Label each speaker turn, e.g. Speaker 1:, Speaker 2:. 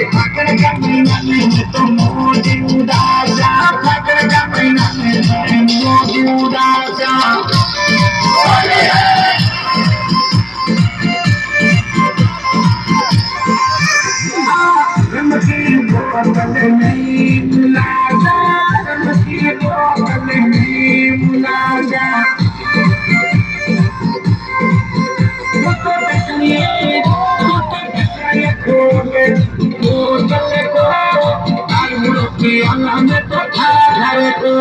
Speaker 1: फाकर का महीना में तो मोदी उदासा, फाकर का महीना में मोदी उदासा। रमकीन बोतल नहीं मुलाजा, रमकीन बोतल नहीं मुलाजा। बोतल को आलू की अन्न में तो खा घर को।